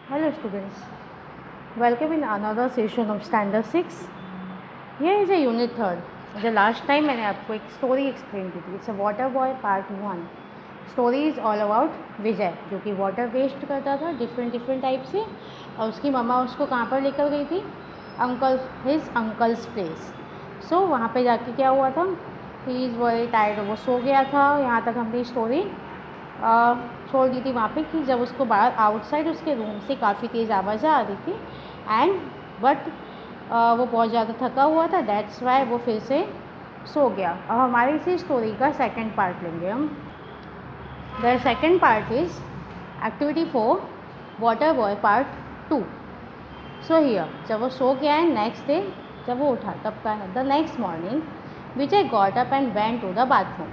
Hello students, welcome in another session of Standard 6. Here is a unit 3rd. The last time मैंने आपको एक story explain की थी. It's a water boy part 1. Story is all about Vijay जो कि water waste करता था different type से, और उसकी मम्मा उसको कहाँ पर लेकर गई थी, हिज अंकल्स प्लेस. सो वहाँ पे जाके क्या हुआ था, ही इज़ वेरी टायर्ड, वो सो गया था. यहाँ तक हमने स्टोरी छोड़ दी थी वहाँ पे कि जब उसको बाहर आउटसाइड उसके रूम से काफ़ी तेज़ आवाज़ आ रही थी एंड बट वो बहुत ज़्यादा थका हुआ था, दैट्स वाई वो फिर से सो गया. अब हमारी इसी स्टोरी का सेकंड पार्ट लेंगे हम. The second part is activity 4 water boy part 2. So here जब वो सो गया है, नेक्स्ट डे जब वो उठा तब का है. The next morning Vijay got up and went to the bathroom.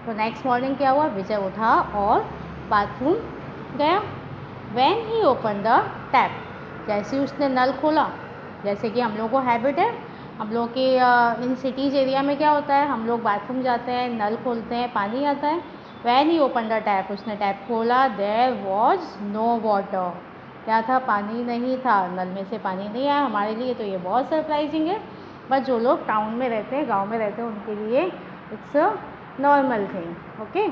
तो नेक्स्ट मॉर्निंग क्या हुआ, विजय उठा और बाथरूम गया. When he open the tap, जैसे ही उसने नल खोला, जैसे कि हम लोगों को हैबिट है, हम लोग के इन सिटीज़ एरिया में क्या होता है, हम लोग बाथरूम जाते हैं, नल खोलते हैं, पानी आता है. When he open the tap, उसने टैप खोला, देयर वॉज नो वाटर. क्या था, पानी नहीं था, नल में से पानी नहीं आया. हमारे लिए तो ये बहुत सरप्राइजिंग है, बट जो लोग टाउन में रहते हैं, गांव में रहते हैं, उनके लिए it's a normal thing. Okay,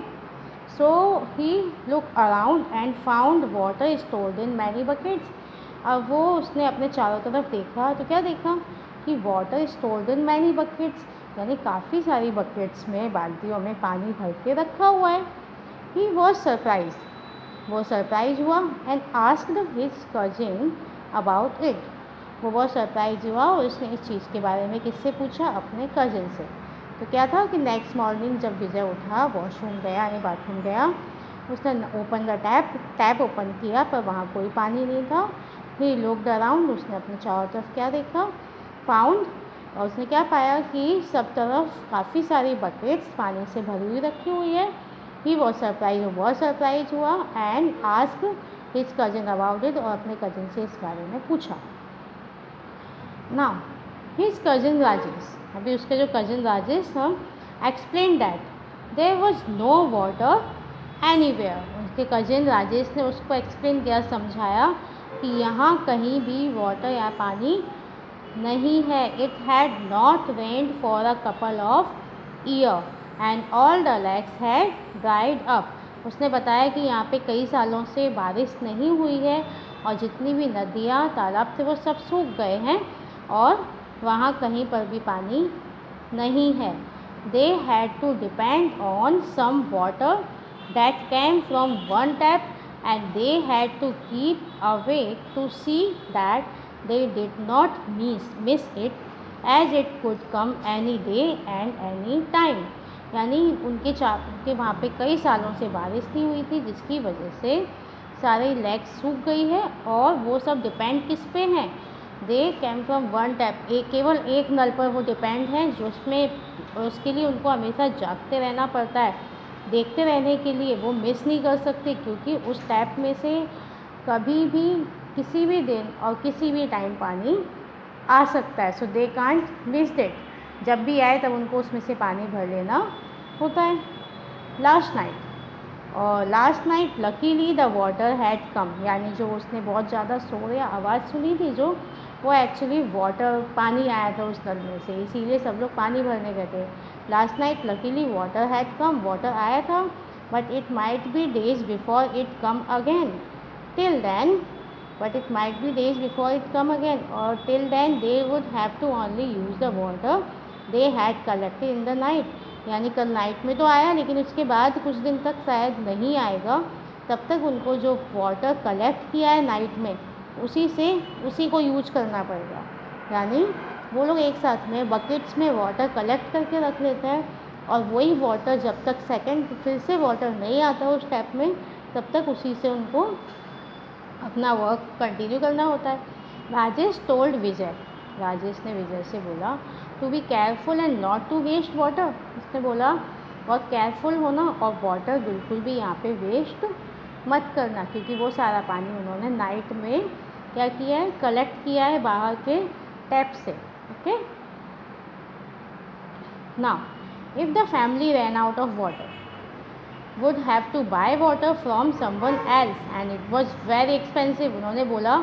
so he look around and found water stored in many buckets. अब वो उसने अपने चारों तरफ देखा तो क्या देखा कि water stored in many buckets, यानी काफ़ी सारी बकेट्स में, बाल्टियों में पानी भर के रखा हुआ है. ही वॉज सरप्राइज, वो सरप्राइज हुआ and asked his cousin about it. वो बहुत सरप्राइज हुआ और उसने इस चीज़ के बारे में किससे पूछा, अपने कजिन से. तो क्या था कि नेक्स्ट मॉर्निंग जब विजय उठा, वॉशरूम गया यानी बाथरूम गया, उसने ओपन द टैप ओपन किया पर वहाँ कोई पानी नहीं था. ही लुक्ड अराउंड, उसने अपने चारों तरफ क्या देखा, फाउंड, और उसने क्या पाया कि सब तरफ काफ़ी सारी बकेट्स पानी से भरी हुई रखी हुई है. ही वॉज सरप्राइज, वो बहुत सरप्राइज हुआ and ask his cousin about it, और अपने कजिन से इस बारे में पूछा. नाउ हिज कजिन राजेश, अभी उसके जो कजिन राजेश था, explain that there was no water anywhere. उसके कजिन राजेश ने उसको एक्सप्लेन किया, समझाया कि यहाँ कहीं भी वाटर या पानी नहीं है. It had not rained for a couple of year and all the lakes had dried up. उसने बताया कि यहाँ पे कई सालों से बारिश नहीं हुई है और जितनी भी नदियाँ तालाब थे वो सब सूख गए हैं और वहाँ कहीं पर भी पानी नहीं है. They had to depend on some water that came from one tap and they had to keep awake to see that they did not miss it as it could come any day and any time. यानी उनके वहाँ पे कई सालों से बारिश नहीं हुई थी जिसकी वजह से सारे लेक्स सूख गई है, और वो सब डिपेंड किस पे हैं, दे कैम फ्रॉम वन टैप, केवल एक नल पर वो डिपेंड हैं, जो उसमें उसके लिए उनको हमेशा जागते रहना पड़ता है. देखते रहने के लिए वो मिस नहीं कर सकते क्योंकि उस टैप में से कभी भी किसी भी दिन और किसी भी टाइम पानी आ सकता है. सो दे कांट मिस इट, जब भी आए तब उनको उसमें से पानी भर लेना होता है. Last night luckily the water had कम, यानी जो उसने बहुत ज़्यादा शोर या आवाज़ सुनी थी, जो वो एक्चुअली वाटर पानी आया था उस नल में से, इसीलिए सब लोग पानी भरने गए थे. Last night luckily water had come, water आया था, but it might be days before it came again. Till then, but it might be days before it come again, or till then they would have to only use the water they had collected in the night. यानी कल night में तो आया लेकिन उसके बाद कुछ दिन तक शायद नहीं आएगा, तब तक उनको जो वाटर कलेक्ट किया है नाइट में उसी को यूज करना पड़ेगा. यानी वो लोग एक साथ में बकेट्स में वाटर कलेक्ट करके रख लेते हैं, और वही वाटर जब तक सेकंड फिर से वाटर नहीं आता उस टैप में, तब तक उसी से उनको अपना वर्क कंटिन्यू करना होता है. राजेश टोल्ड विजय, राजेश ने विजय से बोला, to be careful and not to waste water. उसने बोला बहुत केयरफुल होना और वाटर बिल्कुल भी यहाँ पे वेस्ट मत करना, क्योंकि वो सारा पानी उन्होंने नाइट में क्या किया है, कलेक्ट किया है बाहर के टैप से. Okay, now if the family ran out of water, would have to buy water from someone else and it was very expensive. उन्होंने बोला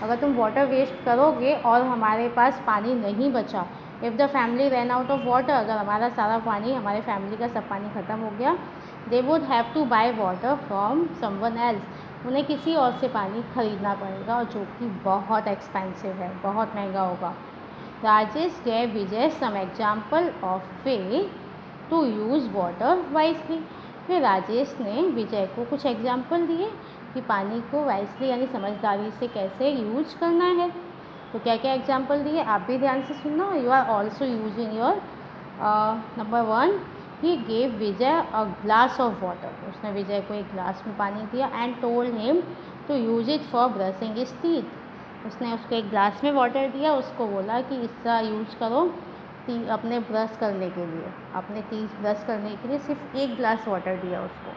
अगर तुम वाटर वेस्ट करोगे और हमारे पास पानी नहीं बचा, if the family run out of water, अगर हमारा सारा पानी, हमारे फैमिली का सब पानी ख़त्म हो गया, they would have to buy water from someone else, उन्हें किसी और से पानी खरीदना पड़ेगा और जो कि बहुत एक्सपेंसिव है, बहुत महंगा होगा. Rajesh gave Vijay some example of way to use water wisely. फिर राजेश ने विजय को कुछ एग्जाम्पल दिए कि पानी को वाइसली यानी समझदारी से कैसे यूज करना है. तो क्या क्या एग्जाम्पल दिए आप भी ध्यान से सुनना. You are also using your. Number 1, he gave Vijay a glass of water. उसने विजय को एक ग्लास में पानी दिया and told him to use it for brushing his teeth. उसने उसको एक ग्लास में वाटर दिया, उसको बोला कि इसका यूज करो अपने ब्रश करने के लिए, अपने टीथ ब्रश करने के लिए सिर्फ एक ग्लास वाटर दिया उसको.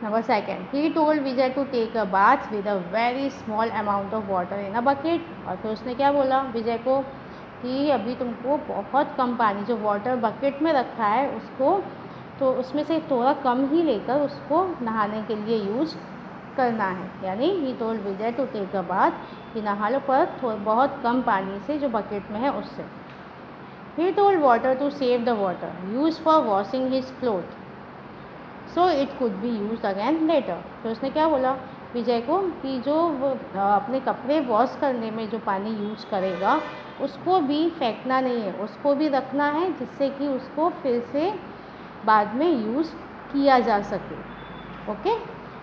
Number 2, he told Vijay to take a bath with a very small amount of water in a bucket. और फिर उसने क्या बोला विजय को कि अभी तुमको बहुत कम पानी, जो वाटर बकेट में रखा है उसको, तो उसमें से थोड़ा कम ही लेकर उसको नहाने के लिए यूज करना है. यानी he told Vijay to take a bath, कि नहा लो पर बहुत कम पानी से जो बकेट में है उससे. He told water to save the water use for washing his cloth so it could be used again later. तो उसने क्या बोला विजय को कि जो वो अपने कपड़े वॉश करने में जो पानी यूज करेगा उसको भी फेंकना नहीं है, उसको भी रखना है जिससे कि उसको फिर से बाद में यूज़ किया जा सके. ओके.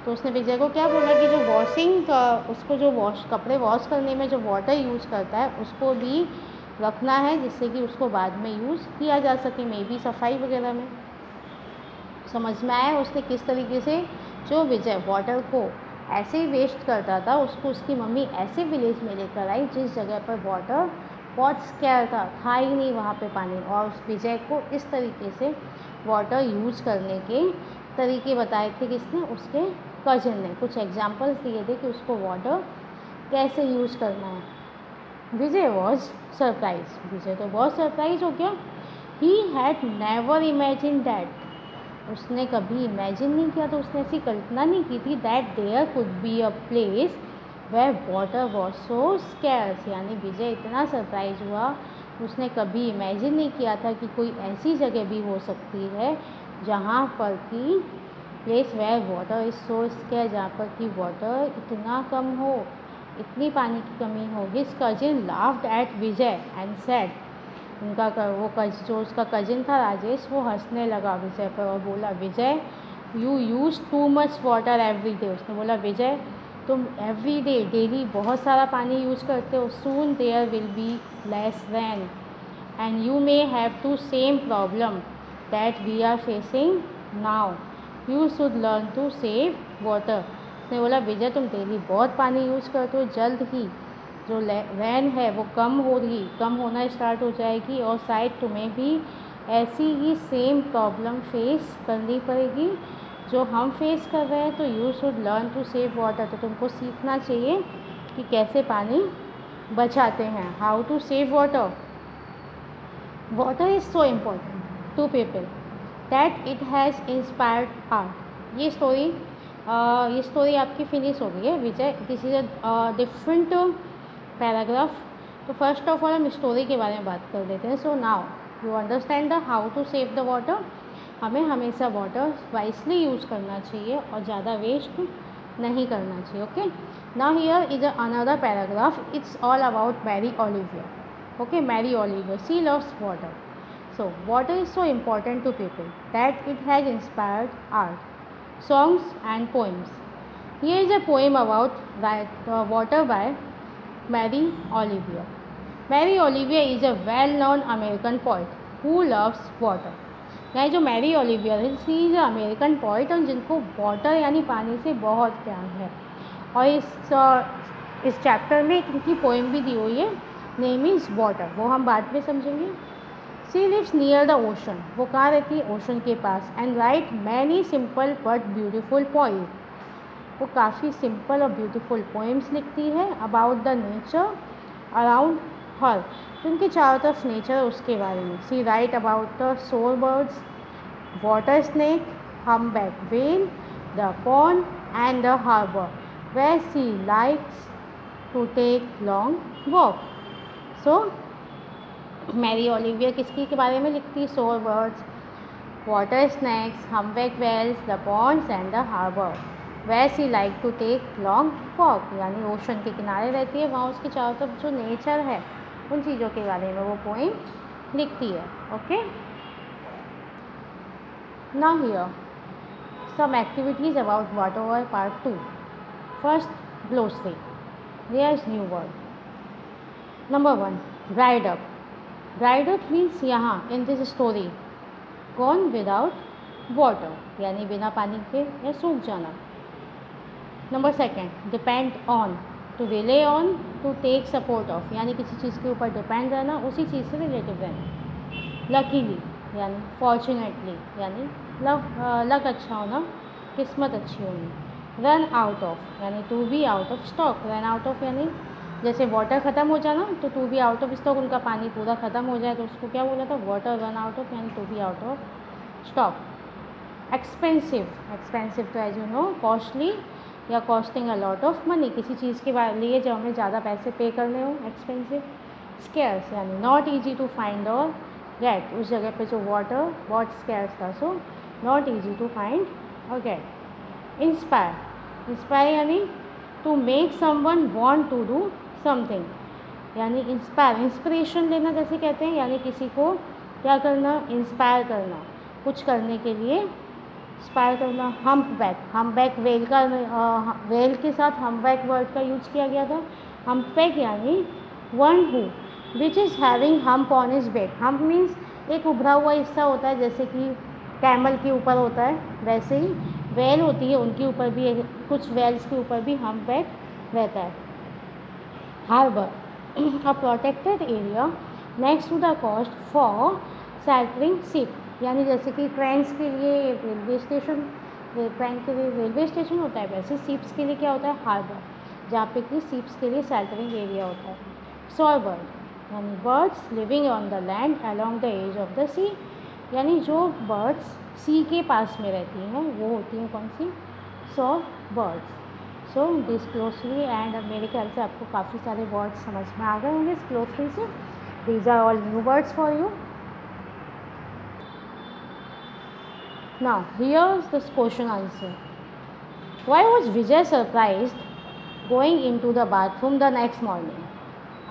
तो उसने विजय को क्या बोला कि जो वॉशिंग उसको जो कपड़े वॉश करने में जो वाटर यूज़ करता है उसको भी रखना है जिससे कि उसको बाद में यूज़ किया जा सके, मे बी सफाई वगैरह में. समझ में आया उसने किस तरीके से जो विजय वाटर को ऐसे ही वेस्ट करता था उसको उसकी मम्मी ऐसे विलेज में लेकर आई जिस जगह पर वाटर बहुत स्कैर था ही नहीं वहाँ पे पानी, और उस विजय को इस तरीके से वाटर यूज करने के तरीके बताए थे किसने, उसके कज़न ने. कुछ एग्जांपल्स दिए थे कि उसको वाटर कैसे यूज करना है. विजय वॉज सरप्राइज. विजय तो बहुत सरप्राइज हो गया. He had never imagine that. उसने कभी इमेजिन नहीं किया, तो उसने ऐसी कल्पना नहीं की थी that there could be a place where water was so scarce. यानी विजय इतना सरप्राइज हुआ, उसने कभी इमेजिन नहीं किया था कि कोई ऐसी जगह भी हो सकती है जहाँ पर कि place where water is so scarce, जहाँ पर कि वाटर इतना कम हो, इतनी पानी की कमी हो. His cousin laughed eight Vijay and said. उनका जो उसका कजिन था राजेश, वो हंसने लगा विजय पर और बोला Vijay you use too much water every day. उसने बोला विजय तुम एवरी डे डेली बहुत सारा पानी यूज़ करते हो. Soon there will be less rain and you may have to same problem that we are facing now. You should learn to save water. उसने बोला विजय तुम डेली बहुत पानी यूज़ करते हो, जल्द ही जो रैन है वो कम होना स्टार्ट हो जाएगी और शायद तुम्हें भी ऐसी ही सेम प्रॉब्लम फेस करनी पड़ेगी जो हम फेस कर रहे हैं. तो you should learn to save water. तो तुमको सीखना चाहिए कि कैसे पानी बचाते हैं. How to save water. Water is so important to people that it has inspired art. ये स्टोरी आपकी फिनिश हो गई है Vijay. This is a different paragraph. तो फर्स्ट ऑफ ऑल हम स्टोरी के बारे में बात कर लेते हैं. So now you understand the how to save the water. हमें हमेशा वाटर वाइसली यूज़ करना चाहिए और ज़्यादा वेस्ट नहीं करना चाहिए. Okay. Now here is another paragraph. It's all about Mary Olivia. Okay. Mary Olivia she loves water. So water is so important to people that it has inspired art, songs and poems. Here is a poem about water by Mary Olivier. Mary Olivier is a well-known American poet who loves water. यहाँ जो Mary Olivier है she is American poet और जिनको water यानी पानी से बहुत प्यार है. और इस चैप्टर में इनकी पोएम भी दी हुई है, नेम इज़ वाटर. वो हम बाद में समझेंगे. She lives near the ocean. वो कहाँ रहती है, ओशन के पास. And write many simple but beautiful poem. वो काफ़ी सिंपल और ब्यूटीफुल पोएम्स लिखती है about the nature around her. तो उनके चारों नेचर है उसके बारे में. She write about the shore birds, water snake, humpback whale, the pond and the harbor where she likes to take long walk. So Mary Oliver किसकी के बारे में लिखती? Shore birds, water snakes, humpback whales, the ponds and the harbour where she like to take long walk, यानी ocean के किनारे रहती है, वहाँ उसके चारों तरफ जो नेचर है उन चीज़ों के बारे में वो पोइम लिखती है. Okay, now here some activities about water part 2. First, glossary. There is new word. Number 1, dried up. Dried up means यहाँ in this story gone without water, यानी बिना पानी के या सूख जाना. Number second, depend on. To rely on, to take support of, यानी किसी चीज़ के ऊपर डिपेंड रहना, उसी चीज़ से रिलेटिव रहना. लकीली यानी फॉर्चुनेटली, यानी लक अच्छा होना, किस्मत अच्छी होनी. रन आउट ऑफ यानी to be out of stock. Run out of यानी जैसे वाटर ख़त्म हो जाना, तो to be out of stock, उनका पानी पूरा ख़त्म हो जाए तो उसको क्या बोला था? वाटर रन आउट ऑफ, यानी to be out of stock. Expensive. Expensive तो एज यू नो कॉस्टली या costing a lot of money, किसी चीज़ के लिए जो हमें ज़्यादा पैसे पे करने हो, एक्सपेंसिव. स्केर्स यानी नॉट ईजी टू फाइंड और गेट, उस जगह पे जो वाटर बहुत स्केर्स था, so not easy to find और गेट. इंस्पायर. इंस्पायर यानी to make someone want to do something, यानी इंस्पायर इंस्पिरेशन लेना जैसे कहते हैं, यानी किसी को क्या करना? इंस्पायर करना, कुछ करने के लिए इंस्पायर करना. हम्पबैक. हम्पबैक वेल का वेल के साथ हम्पबैक वर्ड का यूज किया गया था. हम्पबैक यानी one who which is having hump on his back. Hump means एक उभरा हुआ हिस्सा होता है, जैसे कि कैमल के ऊपर होता है, वैसे ही वेल होती है, उनके ऊपर भी कुछ वेल्स के ऊपर भी हम्पबैक रहता है. Harbour, a protected area next to the coast for sheltering ship, यानी जैसे कि ट्रेन्स के लिए रेलवे स्टेशन, ट्रेन के लिए रेलवे स्टेशन होता है, वैसे शिप्स के लिए क्या होता है? हार्बर, जहाँ पे कि शिप्स के लिए सैल्टरिंग एरिया होता है. शोरबर्ड यानी birds living on the land along the edge of the sea, यानी जो बर्ड्स सी के पास में रहती हैं वो होती हैं कौन सी? शोरबर्ड्स. सो दिस क्लोजली एंड मेरे ख्याल से आपको काफ़ी सारे वर्ड्स समझ में आ गए होंगे इस क्लोजली से. These are all new words for you. Now, here's the question answer. Why was Vijay surprised going into the bathroom the next morning?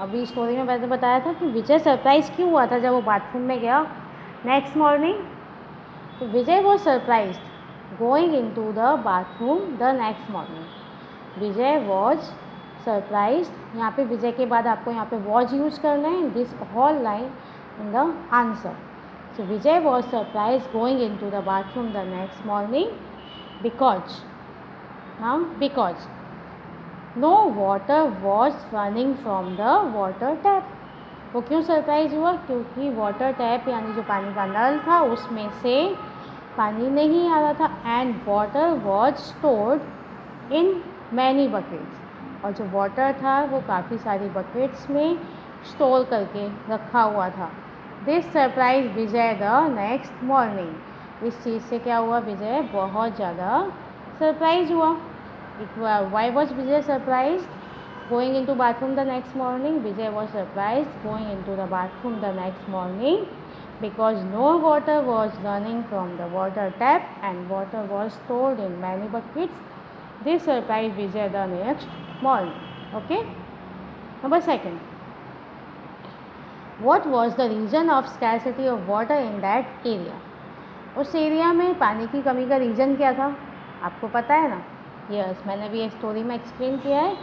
अभी स्टोरी में मैंने बताया था कि विजय सरप्राइज क्यों हुआ था जब वो बाथरूम में गया नेक्स्ट मॉर्निंग. तो Vijay was surprised going into the bathroom the next morning. Vijay was surprised, यहाँ पे विजय के बाद आपको यहाँ पे वॉज यूज करना है this whole line in the answer. So Vijay was surprised going into the bathroom the next morning because no water was running from the water tap. वो क्यों सरप्राइज हुआ? क्योंकि वाटर टैप यानी जो पानी का नल था उसमें से पानी नहीं आ रहा था. And water was stored in many buckets, और जो वाटर था वो काफ़ी सारी बकेट्स में स्टोर करके रखा हुआ था. This surprise Vijay the next morning. इस चीज़ से क्या हुआ? विजय बहुत ज़्यादा सरप्राइज हुआ. Why was Vijay surprise going into bathroom the next morning? Vijay was surprise going into the bathroom the next morning because no water was running from the water tap and water was stored in many buckets. This surprise Vijay the next morning. Okay, number second, What was the reason of scarcity of water in that area? उस area में पानी की कमी का reason क्या था? आपको पता है ना? यस, मैंने भी स्टोरी में एक्सप्लेन किया है.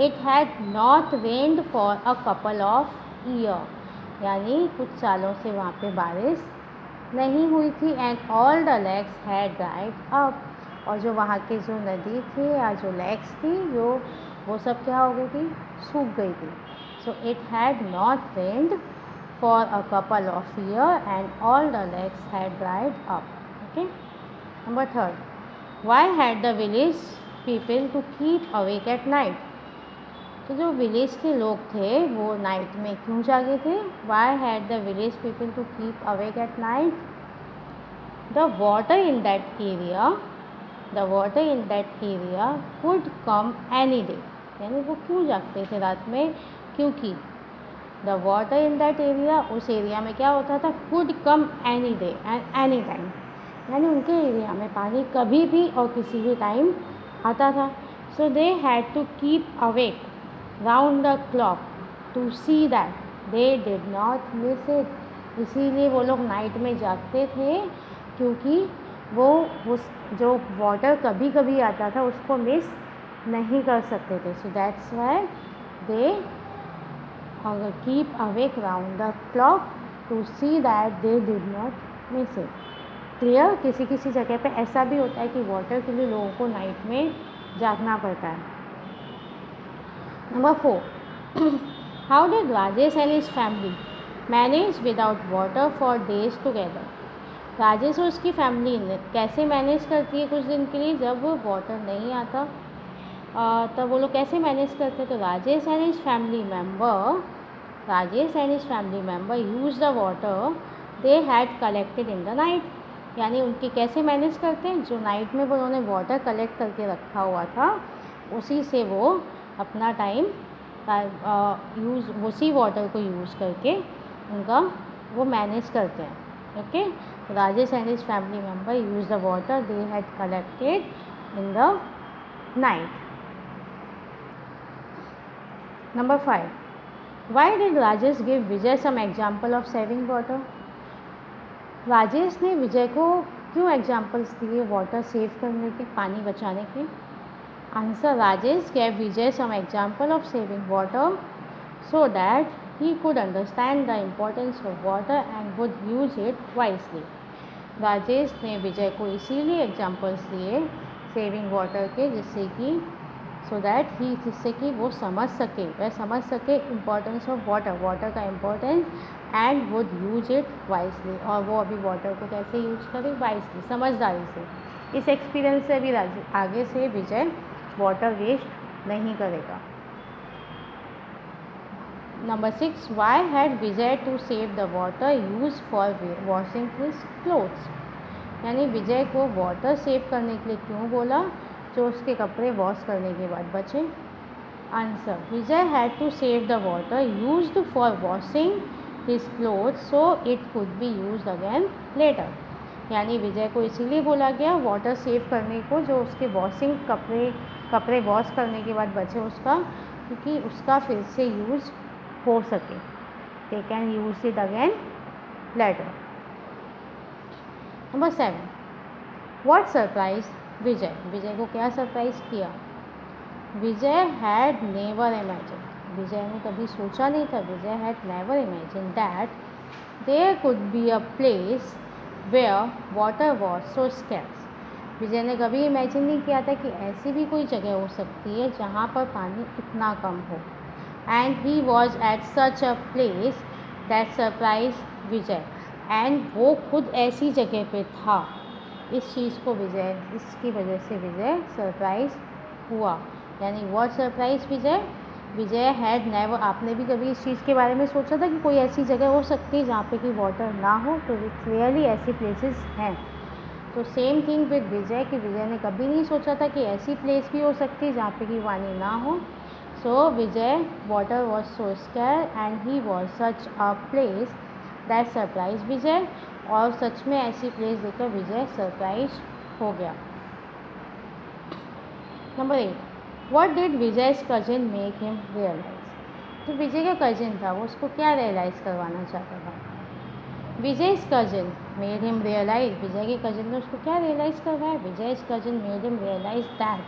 It had not rained for a couple of year, यानी कुछ सालों से वहाँ पे बारिश नहीं हुई थी. And all the lakes had dried up, और जो वहाँ की जो नदी थी या जो लेक्स थी वो सब क्या हो गई थी? सूख गई थी. So it had not rained for a couple of years and all the lakes had dried up. Okay. Number third, why had the village people to keep awake at night? तो जो विलेज के लोग थे वो night में क्यों जागे थे? Why had the village people to keep awake at night? The water in that area would come any day, यानी वो क्यों जागते थे रात में, क्योंकि the water in that area, उस एरिया में क्या होता था, could come any day and any time, यानी उनके एरिया में पानी कभी भी और किसी भी टाइम आता था. So they had to keep awake round the clock to see that they did not miss it. इसीलिए वो लोग नाइट में जागते थे, क्योंकि वो उस जो वाटर कभी कभी आता था उसको मिस नहीं कर सकते थे. So that's why they keep awake round the clock to see that they did not miss it. Clear. किसी किसी जगह पे ऐसा भी होता है कि वाटर के लिए लोगों को नाइट में जागना पड़ता है. Number 4, how did Rajesh and his family manage without water for days together. Rajesh और उसकी फैमिली कैसे मैनेज करती है कुछ दिन के लिए जब वाटर नहीं आता, तब वो लोग कैसे मैनेज करते हैं. तो Rajesh and his family member use the water they had collected in the night. यानी उनके कैसे मैनेज करते हैं, जो नाइट में वो उन्होंने वाटर कलेक्ट करके रखा हुआ था उसी से वो अपना टाइम उसी वाटर को यूज़ करके उनका वो मैनेज करते हैं. Okay. Rajesh and his family member use the water they had collected in the night. Number 5, why did Rajesh give Vijay some example of saving water. Rajesh ने विजय को क्यों एग्जाम्पल्स दिए वाटर सेव करने के, पानी बचाने के. Answer, Rajesh gave Vijay some example of saving water so that he could understand the importance of water and would use it wisely. Rajesh ने विजय को इसीलिए एग्जाम्पल्स दिए सेविंग वाटर के जिससे कि वो समझ सके इम्पोर्टेंस ऑफ वाटर का importance and would use it wisely, और वो अभी वाटर को कैसे यूज करे, वाइजली, समझदारी से. इस एक्सपीरियंस से भी आगे से विजय वाटर वेस्ट नहीं करेगा. Number 6, why had Vijay to save the water use for washing his clothes. यानी विजय को वाटर सेव करने के लिए क्यों बोला, जो उसके कपड़े वॉश करने के बाद बचे. Answer, Vijay had to save the water used for washing his clothes so it could be used again later. यानी विजय को इसीलिए बोला गया वाटर सेव करने को, जो उसके वॉशिंग कपड़े वॉश करने के बाद बचे उसका, क्योंकि उसका फिर से यूज़ हो सके. They can use it again later. Number 7, what surprise Vijay को क्या सरप्राइज किया. Vijay had never imagine, Vijay ने कभी सोचा नहीं था, Vijay had never imagine that there could be a place where water was so scarce. Vijay ने कभी इमेजिन नहीं किया था कि ऐसी भी कोई जगह हो सकती है जहाँ पर पानी इतना कम हो. And he was at such a place that surprise Vijay. And वो खुद ऐसी जगह पे था. इसकी वजह से विजय सरप्राइज हुआ. यानी what surprise Vijay had never. आपने भी कभी इस चीज़ के बारे में सोचा था कि कोई ऐसी जगह हो सकती है जहाँ पे कि वाटर ना हो. तो क्लियरली ऐसी प्लेसेस हैं. तो सेम थिंग विद विजय कि विजय ने कभी नहीं सोचा था कि ऐसी प्लेस भी हो सकती है जहाँ पे कि पानी ना हो. So Vijay water was so scarce and he was such a place that surprise Vijay. और सच में ऐसी प्लेस देखकर विजय सरप्राइज हो गया. Number 8, what did Vijay's cousin make him realise. जो विजय का कजिन था वो उसको क्या रियलाइज़ करवाना चाहता था. Vijay's cousin made him realise. Vijay के कजिन ने उसको क्या रियलाइज़ करवाया. Vijay's cousin made him realise that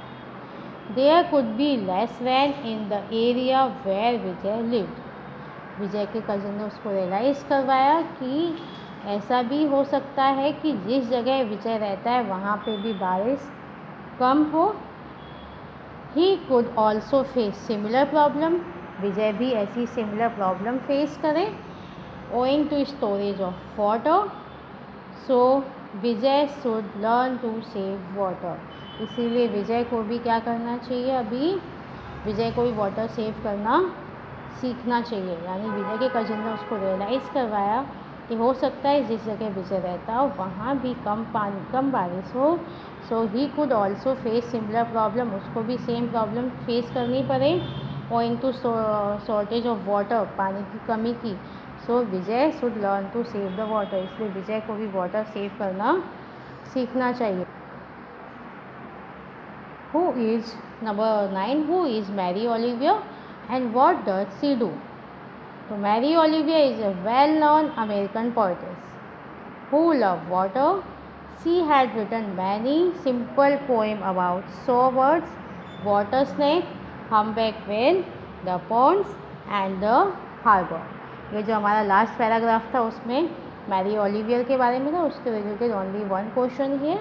there could be less rain in the area where Vijay lived. Vijay के कजिन ने उसको रियलाइज़ करवाया कि ऐसा भी हो सकता है कि जिस जगह विजय रहता है वहाँ पे भी बारिश कम हो. He could also face similar problem. Vijay भी ऐसी सिमिलर प्रॉब्लम फेस करे owing to storage of water. So Vijay should learn to save water. इसीलिए विजय को भी क्या करना चाहिए, अभी विजय को भी वाटर सेव करना सीखना चाहिए. यानी विजय के कजिन ने उसको रियलाइज़ करवाया कि हो सकता है जिस जगह विजय रहता हो वहाँ भी कम बारिश हो. So he could also face similar problem, उसको भी सेम प्रॉब्लम फेस करनी पड़े owing to shortage of water, पानी की कमी की. So Vijay should learn to save the water, इसलिए विजय को भी वाटर सेव करना सीखना चाहिए. Who is number 9? Who is Mary Olivier and what does she do? So Mary Olivier is a well-known American poetess who loved water. She had written many simple poems about shorebirds, water snake, humpback whale, the ponds and the harbor. ये जो हमारा last paragraph था उसमें Mary Olivier के बारे में था, उसके रिलेटेड ओनली वन क्वेश्चन ही है.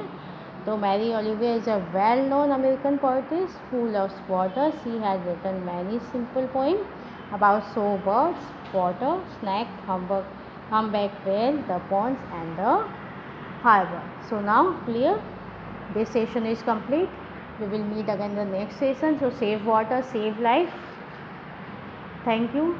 तो Mary Olivier is a well-known American poetess who loves water. She has written many simple poems about shorebirds, water, snake, humpback whale, the ponds and the harbor. So now clear? This session is complete. We will meet again in the next session. So save water, save life. Thank you.